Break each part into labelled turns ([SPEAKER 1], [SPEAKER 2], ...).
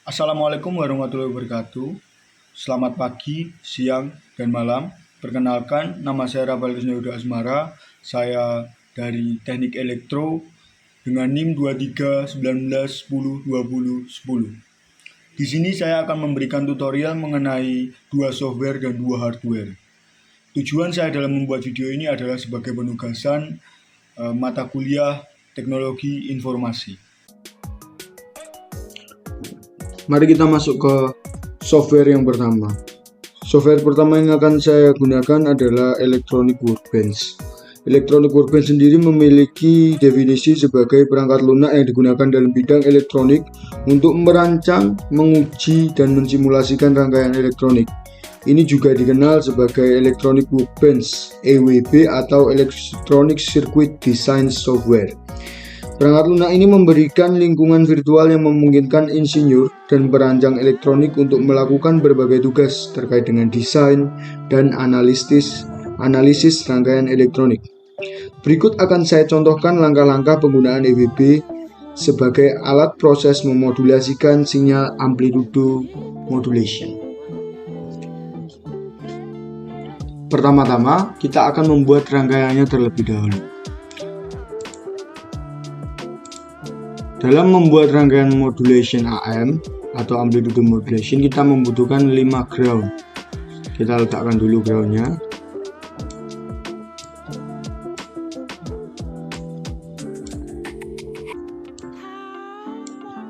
[SPEAKER 1] Assalamualaikum warahmatullahi wabarakatuh. Selamat pagi, siang, dan malam. Perkenalkan, nama saya Rafael Kusnayuda Asmara. Saya dari Teknik Elektro dengan NIM 2319102010. Di sini saya akan memberikan tutorial mengenai dua software dan dua hardware. Tujuan saya dalam membuat video ini adalah sebagai penugasan mata kuliah Teknologi Informasi. Mari kita masuk ke software yang pertama. Software pertama yang akan saya gunakan adalah Electronic Workbench. Electronic Workbench sendiri memiliki definisi sebagai perangkat lunak yang digunakan dalam bidang elektronik untuk merancang, menguji, dan mensimulasikan rangkaian elektronik. Ini juga dikenal sebagai Electronic Workbench (EWB) atau Electronic Circuit Design Software. Perangkat lunak ini memberikan lingkungan virtual yang memungkinkan insinyur dan perancang elektronik untuk melakukan berbagai tugas terkait dengan desain dan analisis rangkaian elektronik. Berikut akan saya contohkan langkah-langkah penggunaan EWB sebagai alat proses memodulasikan sinyal amplitude modulation. Pertama-tama, kita akan membuat rangkaiannya terlebih dahulu. Dalam membuat rangkaian modulation AM atau amplitude modulation, kita membutuhkan 5 ground. Kita letakkan dulu groundnya.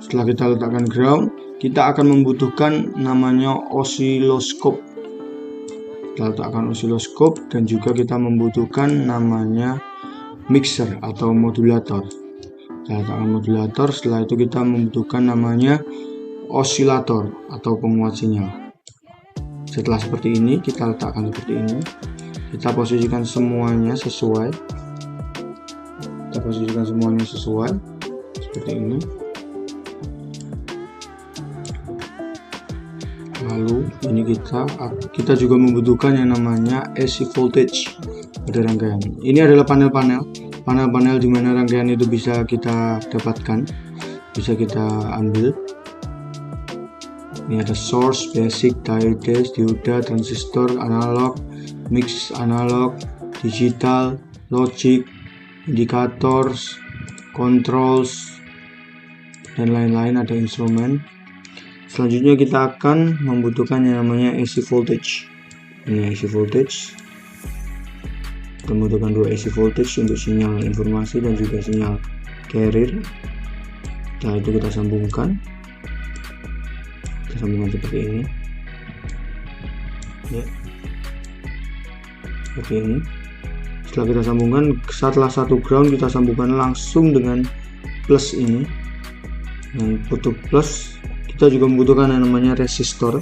[SPEAKER 1] Setelah kita letakkan ground, kita akan membutuhkan namanya oscilloscope. Kita letakkan oscilloscope dan juga kita membutuhkan namanya mixer atau modulator. Kita letakkan modulator, setelah itu kita membutuhkan namanya osilator atau penguat sinyal. Setelah seperti ini, kita letakkan seperti ini. Kita posisikan semuanya sesuai. Seperti ini. Lalu ini kita juga membutuhkan yang namanya AC voltage pada rangkaian. Ini adalah panel-panel di mana rangkaian itu bisa kita dapatkan, bisa kita ambil. Ini ada source, basic, diodes, dioda, transistor, analog, mix analog, digital, logic, indicators, controls, dan lain-lain, ada instrumen. Selanjutnya kita akan membutuhkan yang namanya AC voltage. Ini AC voltage. Kita membutuhkan 2 AC voltage untuk sinyal informasi dan juga sinyal carrier. Setelah itu kita sambungkan. Seperti ini. Ya. Seperti ini. Setelah kita sambungkan, setelah satu ground kita sambungkan langsung dengan plus ini. Dan putus plus, kita juga membutuhkan yang namanya resistor.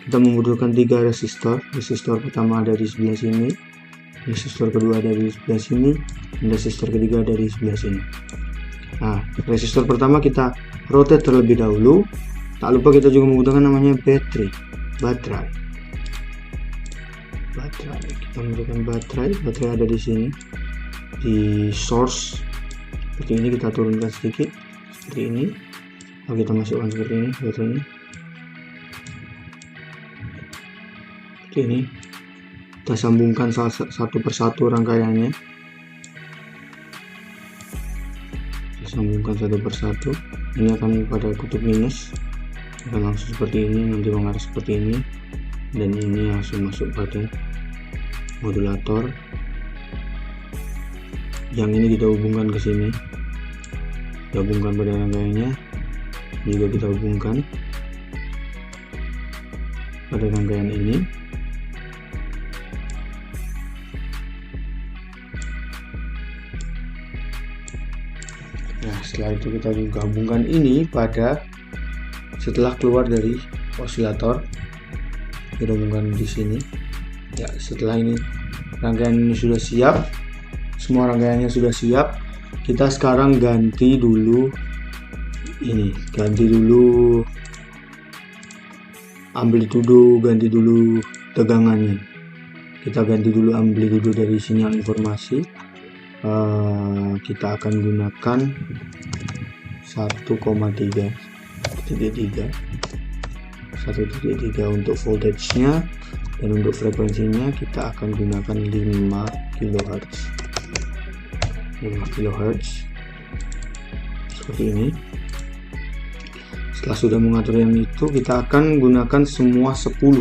[SPEAKER 1] Kita membutuhkan 3 resistor. Resistor pertama ada di sebelah sini. Resistor kedua ada di sebelah sini, dan resistor ketiga ada di sebelah sini. Nah, resistor pertama kita rotate terlebih dahulu. Tak lupa kita juga membutuhkan namanya baterai. Kita membutuhkan baterai ada di sini, di source. Seperti ini, kita turunkan sedikit, seperti ini. Lalu kita masukkan seperti ini, baterainya. Seperti ini. Kita sambungkan satu persatu rangkaiannya. Ini akan pada kutub minus, akan langsung seperti ini, nanti mengarah seperti ini, dan ini langsung masuk pada modulator. Yang ini kita hubungkan ke sini, kita hubungkan pada rangkaiannya, juga kita hubungkan pada rangkaian ini. Nah, setelah itu kita juga hubungkan ini pada setelah keluar dari osilator, kita hubungkan di sini. Ya, setelah ini rangkaian ini sudah siap, semua rangkaiannya sudah siap. Kita sekarang ganti dulu amplitudo, ganti dulu tegangannya. Kita ganti dulu amplitudo dari sinyal informasi. Kita akan gunakan 1,3 1.3 untuk voltage-nya, dan untuk frekuensinya kita akan gunakan 5 kHz. 5 kHz seperti ini. Setelah sudah mengatur yang itu, kita akan gunakan semua 10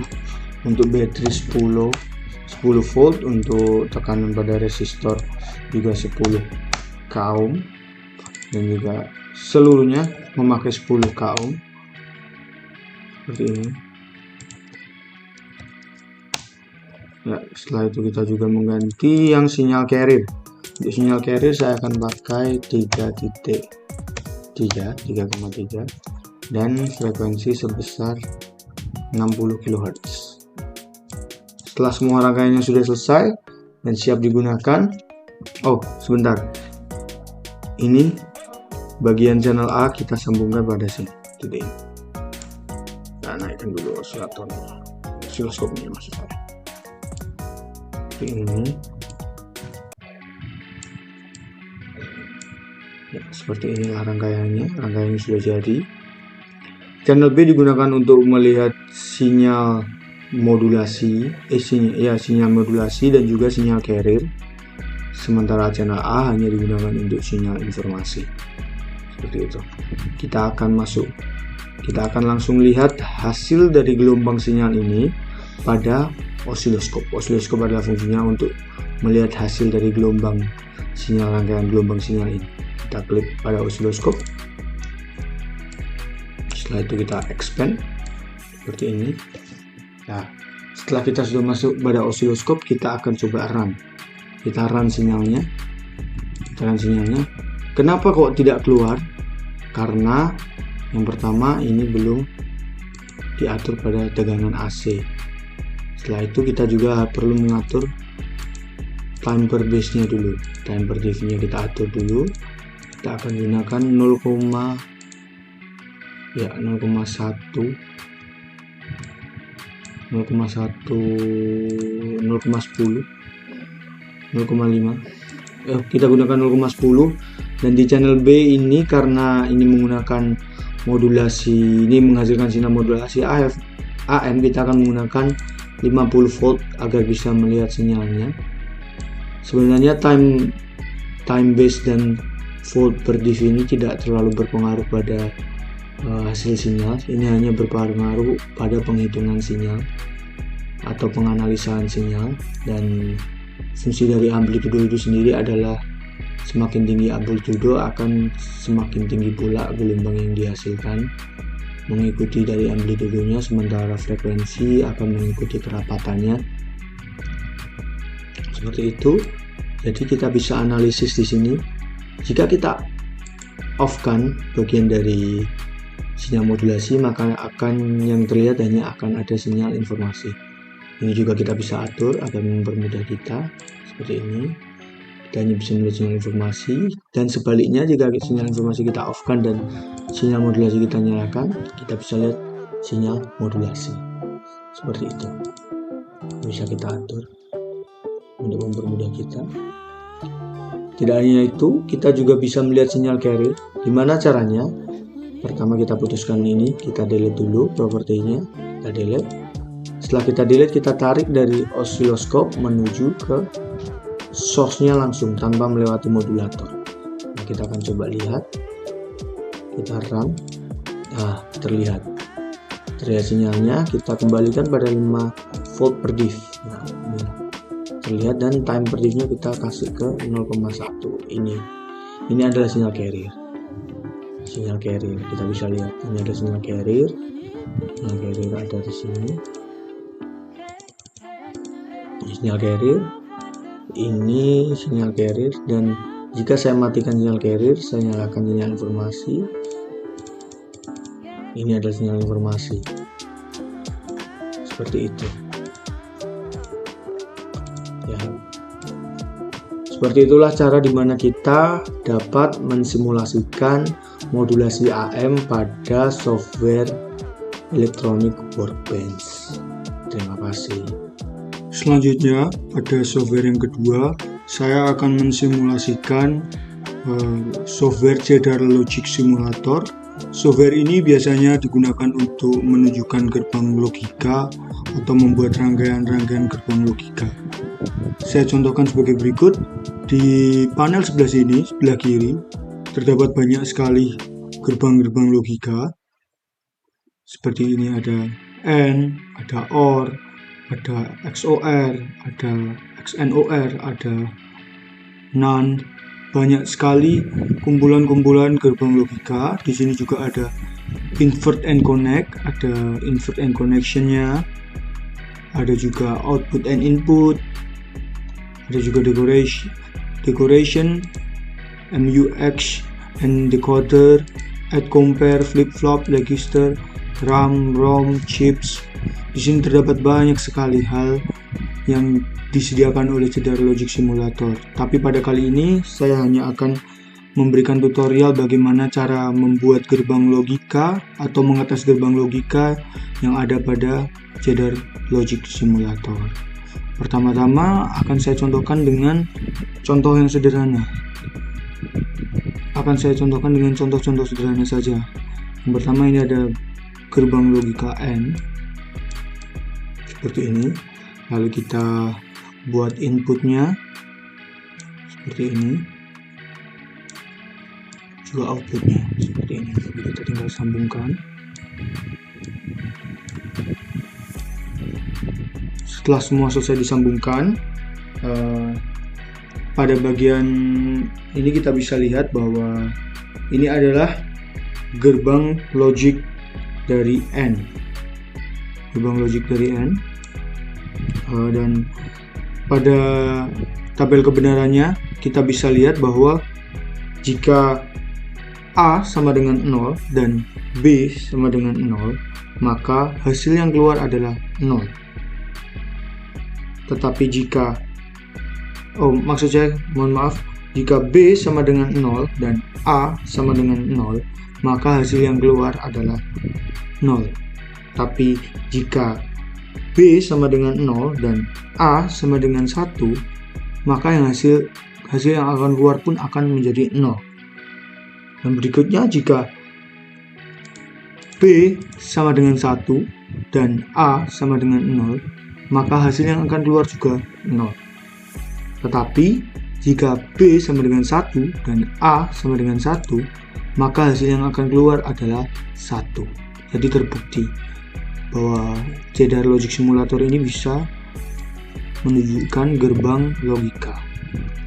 [SPEAKER 1] untuk baterai 10 volt, untuk tekanan pada resistor juga 10 k ohm, dan juga seluruhnya memakai 10 k ohm seperti ini. Ya, setelah itu kita juga mengganti yang sinyal carrier. Untuk sinyal carrier saya akan pakai 3.3 dan frekuensi sebesar 60 kHz. Setelah semua rangkaiannya sudah selesai dan siap digunakan, oh sebentar, ini bagian channel A kita sambungkan pada sini. Kita naikkan dulu osiloskopnya maksud saya. Ini ya, seperti inilah rangkaiannya sudah jadi. Channel B digunakan untuk melihat sinyal modulasi, sinyal modulasi dan juga sinyal carrier. Sementara channel A hanya digunakan untuk sinyal informasi. Seperti itu. Kita akan langsung lihat hasil dari gelombang sinyal ini pada osiloskop. Osiloskop adalah fungsinya untuk melihat hasil dari gelombang sinyal, rangkaian gelombang sinyal ini. Kita klik pada osiloskop. Setelah itu kita expand seperti ini. Nah, setelah kita sudah masuk pada osiloskop, kita akan coba run. Kita run sinyalnya. Kenapa kok tidak keluar? Karena yang pertama ini belum diatur pada tegangan AC. Setelah itu kita juga perlu mengatur time per base-nya dulu. Time per div-nya kita atur dulu. Kita akan gunakan 0,5. Kita gunakan 0,10. Dan di channel B ini, karena ini menggunakan modulasi, ini menghasilkan sinyal modulasi AM, kita akan menggunakan 50 volt agar bisa melihat sinyalnya. Sebenarnya time base dan volt per div ini tidak terlalu berpengaruh pada hasil sinyal. Ini hanya berpengaruh pada penghitungan sinyal atau penganalisaan sinyal. Dan fungsi dari amplitudo itu sendiri adalah semakin tinggi amplitudo akan semakin tinggi pula gelombang yang dihasilkan, mengikuti dari amplitudonya, sementara frekuensi akan mengikuti kerapatannya. Seperti itu. Jadi kita bisa analisis di sini. Jika kita off-kan bagian dari sinyal modulasi, maka yang terlihat hanya akan ada sinyal informasi. Ini juga kita bisa atur agar mempermudah kita seperti ini. Kita hanya bisa melihat sinyal informasi, dan sebaliknya jika sinyal informasi kita off-kan dan sinyal modulasi kita nyalakan, kita bisa lihat sinyal modulasi. Seperti itu. Bisa kita atur untuk mempermudah kita. Tidak hanya itu, kita juga bisa melihat sinyal carrier. Gimana caranya? Pertama kita putuskan ini, kita delete dulu propertinya, kita delete. Setelah kita delete, kita tarik dari osiloskop menuju ke source-nya langsung tanpa melewati modulator. Nah, kita akan coba lihat. Kita run. Nah, terlihat sinyalnya. Kita kembalikan pada 5 volt per div. Nah, ini terlihat, dan time per div-nya kita kasih ke 0,1. Ini adalah sinyal carrier. Kita bisa lihat ini ada sinyal carrier. Sinyal carrier ada di sini. Sinyal carrier. Ini sinyal carrier, dan jika saya matikan sinyal carrier, saya nyalakan sinyal informasi. Ini adalah sinyal informasi. Seperti itu. Ya. Seperti itulah cara dimana kita dapat mensimulasikan modulasi AM pada software Electronic Workbench. Terima kasih. Selanjutnya, pada software yang kedua, saya akan mensimulasikan software Cedar Logic Simulator Software ini biasanya digunakan untuk menunjukkan gerbang logika atau membuat rangkaian-rangkaian gerbang logika. Saya contohkan sebagai berikut. Di panel sebelah sini, sebelah kiri, terdapat banyak sekali gerbang-gerbang logika. Seperti ini ada AND, ada OR, ada XOR, ada XNOR, ada NAND. Banyak sekali kumpulan-kumpulan gerbang logika. Di sini juga ada invert and connect, ada invert and connection-nya. Ada juga output and input. Ada juga decoration, MUX and decoder, add, compare, flip-flop, register, RAM, ROM, chips. Di sini terdapat banyak sekali hal yang disediakan oleh Cedar Logic Simulator. Tapi pada kali ini saya hanya akan memberikan tutorial bagaimana cara membuat gerbang logika atau mengatas gerbang logika yang ada pada Cedar Logic Simulator. Pertama-tama akan saya contohkan dengan contoh yang sederhana. Contoh-contoh sederhana saja. Yang pertama, ini ada gerbang logika AND seperti ini. Lalu kita buat inputnya seperti ini, juga outputnya seperti ini. Kita tinggal sambungkan. Setelah semua selesai disambungkan, pada bagian ini kita bisa lihat bahwa ini adalah gerbang logic dari AND. Dan pada tabel kebenarannya kita bisa lihat bahwa jika A sama dengan 0 dan B sama dengan 0, maka hasil yang keluar adalah 0. Tetapi jika jika B sama dengan 0 dan A sama dengan 0, maka hasil yang keluar adalah 0. Tapi jika B sama dengan 0 dan A sama dengan 1, maka hasil yang akan keluar pun akan menjadi 0. Dan berikutnya, jika B sama dengan 1 dan A sama dengan 0, maka hasil yang akan keluar juga 0. Tetapi jika B sama dengan 1 dan A sama dengan 1, maka hasil yang akan keluar adalah 1. Jadi terbukti bahwa Cedar Logic Simulator ini bisa menunjukkan gerbang logika.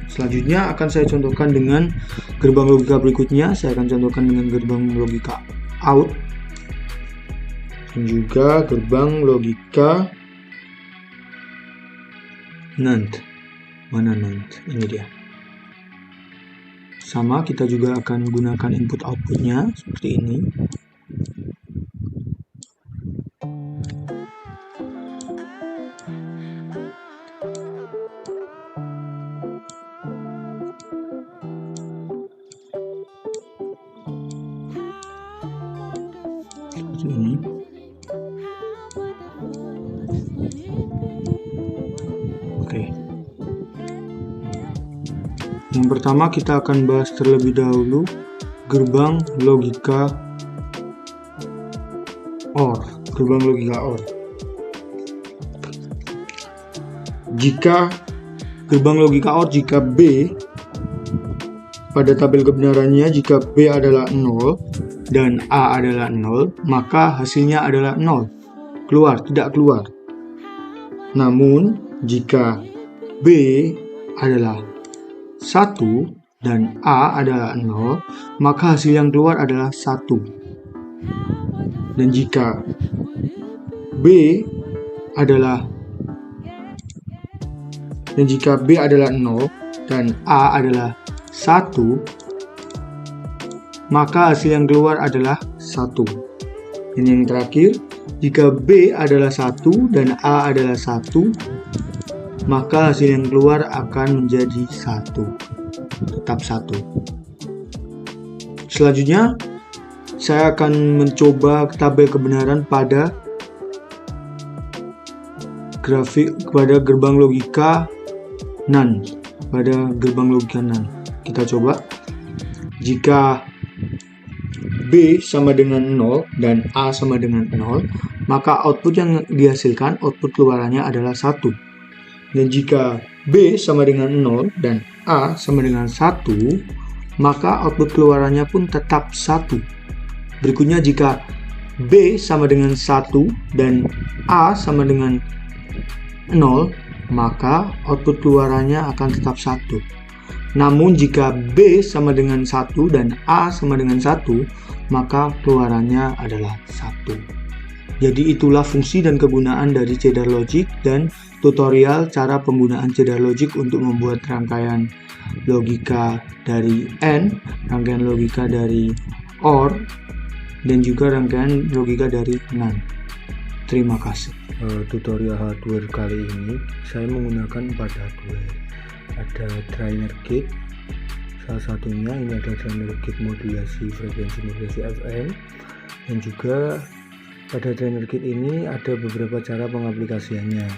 [SPEAKER 1] Selanjutnya akan saya contohkan dengan gerbang logika berikutnya. Saya akan contohkan dengan gerbang logika out dan juga gerbang logika NAND. Mana NAND? Ini dia. Sama, kita juga akan gunakan input outputnya seperti ini. Ini. Oke. Yang pertama kita akan bahas terlebih dahulu gerbang logika OR. Jika gerbang logika OR, jika B pada tabel kebenarannya, jika B adalah 0 dan A adalah 0, maka hasilnya adalah 0. Tidak keluar. Namun, jika B adalah 1 dan A adalah 0, maka hasil yang keluar adalah 1. Dan jika B adalah 0 dan A adalah 1, maka hasil yang keluar adalah 1. Dan yang terakhir, jika B adalah 1 dan A adalah 1, maka hasil yang keluar akan menjadi 1. Tetap 1. Selanjutnya, saya akan mencoba tabel kebenaran pada gerbang logika NAND. Kita coba. Jika B sama dengan 0 dan A sama dengan 0, maka output yang dihasilkan, output keluarannya adalah 1. Dan jika B sama dengan 0 dan A sama dengan 1, maka output keluarannya pun tetap 1. Berikutnya, jika B sama dengan 1 dan A sama dengan 0, maka output keluarannya akan tetap 1. Namun jika B sama dengan 1 dan A sama dengan 1, maka keluarannya adalah 1. Jadi itulah fungsi dan kegunaan dari Cedar Logic dan tutorial cara penggunaan Cedar Logic untuk membuat rangkaian logika dari AND, rangkaian logika dari OR, dan juga rangkaian logika dari NAND. Terima kasih. Tutorial hardware kali ini saya menggunakan 4 hardware. Ada trainer kit, salah satunya ini ada trainer kit modulasi frekuensi modulasi FM, dan juga pada trainer kit ini ada beberapa cara pengaplikasiannya.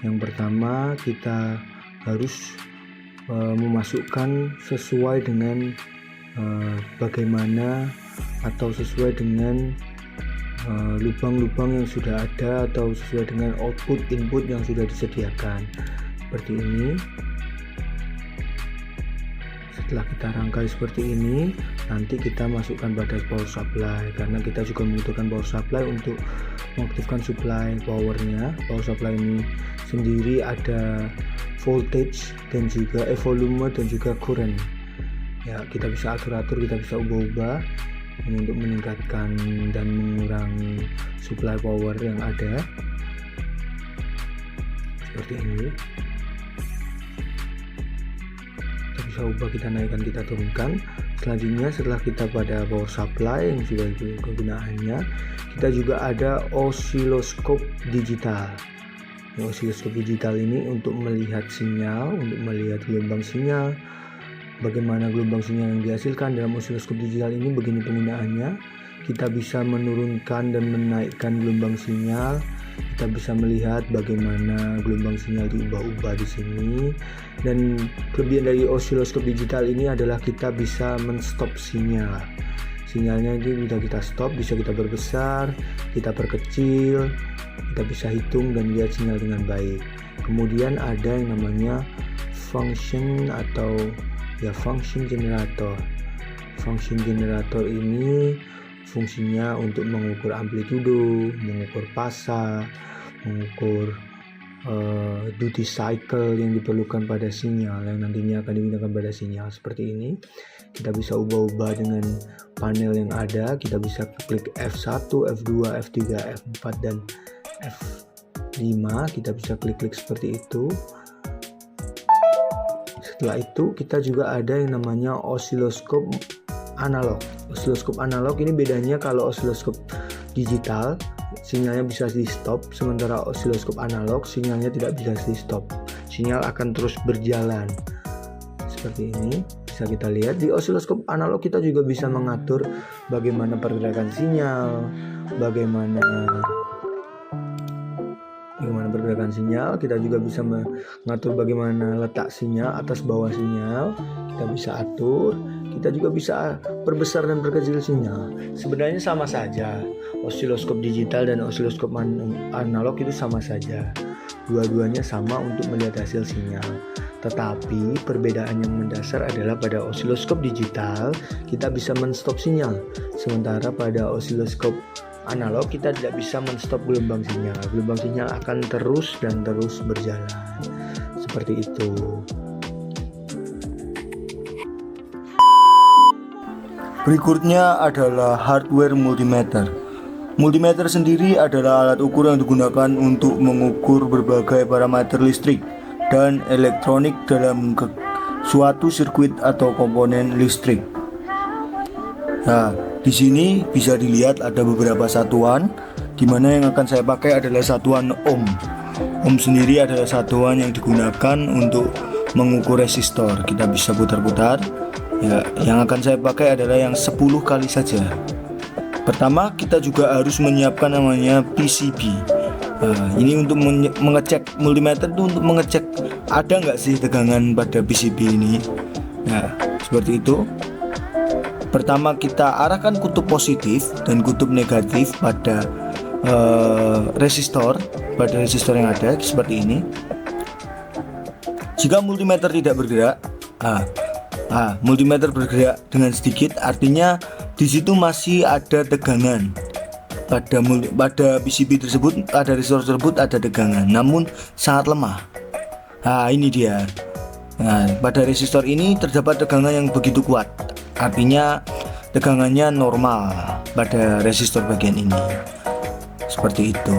[SPEAKER 1] Yang pertama, kita harus memasukkan sesuai dengan bagaimana atau sesuai dengan lubang-lubang yang sudah ada atau sesuai dengan output input yang sudah disediakan seperti ini. Setelah kita rangkai seperti ini, nanti kita masukkan pada power supply, karena kita juga membutuhkan power supply untuk mengaktifkan supply powernya. Power supply ini sendiri ada voltage dan juga volume dan juga current ya, kita bisa atur-atur, kita bisa ubah-ubah ini untuk meningkatkan dan mengurangi supply power yang ada seperti ini. Kita bisa ubah, kita naikkan, kita turunkan. Selanjutnya, setelah kita pada power supply yang sudah itu kegunaannya, kita juga ada osiloskop digital. Osiloskop digital ini untuk melihat sinyal, untuk melihat gelombang sinyal, bagaimana gelombang sinyal yang dihasilkan. Dalam osiloskop digital ini begini penggunaannya. Kita bisa menurunkan dan menaikkan gelombang sinyal. Kita bisa melihat bagaimana gelombang sinyal diubah-ubah di sini. Dan kelebihan dari osiloskop digital ini adalah kita bisa men-stop sinyal. Sinyalnya ini bisa kita stop, bisa kita perbesar, kita perkecil, kita bisa hitung dan lihat sinyal dengan baik. Kemudian ada yang namanya function atau function generator. Function generator ini fungsinya untuk mengukur amplitudo, mengukur fasa, mengukur duty cycle yang diperlukan pada sinyal yang nantinya akan digunakan pada sinyal seperti ini. Kita bisa ubah-ubah dengan panel yang ada. Kita bisa klik F1, F2, F3, F4 dan F5. Kita bisa klik-klik seperti itu. Setelah itu kita juga ada yang namanya osiloskop analog. Osiloskop analog ini bedanya, kalau osiloskop digital sinyalnya bisa di stop, sementara osiloskop analog sinyalnya tidak bisa di stop. Sinyal akan terus berjalan. Seperti ini bisa kita lihat. Di osiloskop analog kita juga bisa mengatur bagaimana pergerakan sinyal, bagaimana pergerakan sinyal. Kita juga bisa mengatur bagaimana letak sinyal, atas bawah sinyal kita bisa atur. Kita juga bisa perbesar dan perkecil sinyal. Sebenarnya sama saja, osiloskop digital dan osiloskop analog itu sama saja. Dua-duanya sama untuk melihat hasil sinyal. Tetapi perbedaan yang mendasar adalah pada osiloskop digital kita bisa men-stop sinyal, sementara pada osiloskop analog kita tidak bisa men-stop gelombang sinyal. Gelombang sinyal akan terus dan terus berjalan. Seperti itu. Berikutnya adalah hardware multimeter. Multimeter sendiri adalah alat ukur yang digunakan untuk mengukur berbagai parameter listrik dan elektronik dalam suatu sirkuit atau komponen listrik. Nah, di sini bisa dilihat ada beberapa satuan, di mana yang akan saya pakai adalah satuan ohm. Ohm sendiri adalah satuan yang digunakan untuk mengukur resistor. Kita bisa putar-putar. Ya, yang akan saya pakai adalah yang 10 kali saja. Pertama, kita juga harus menyiapkan namanya PCB. Nah, ini untuk mengecek multimeter itu, untuk mengecek ada nggak sih tegangan pada PCB ini. Nah, seperti itu.
[SPEAKER 2] Pertama, kita arahkan kutub positif dan kutub negatif pada resistor yang ada seperti ini. Jika multimeter tidak bergerak, multimeter bergerak dengan sedikit, artinya di situ masih ada tegangan. Pada PCB tersebut, pada resistor tersebut ada tegangan, namun sangat lemah. Ini dia. Pada resistor ini terdapat tegangan yang begitu kuat, artinya tegangannya normal pada resistor bagian ini. Seperti itu.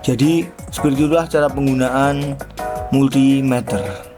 [SPEAKER 2] Jadi seperti itulah cara penggunaan multimeter.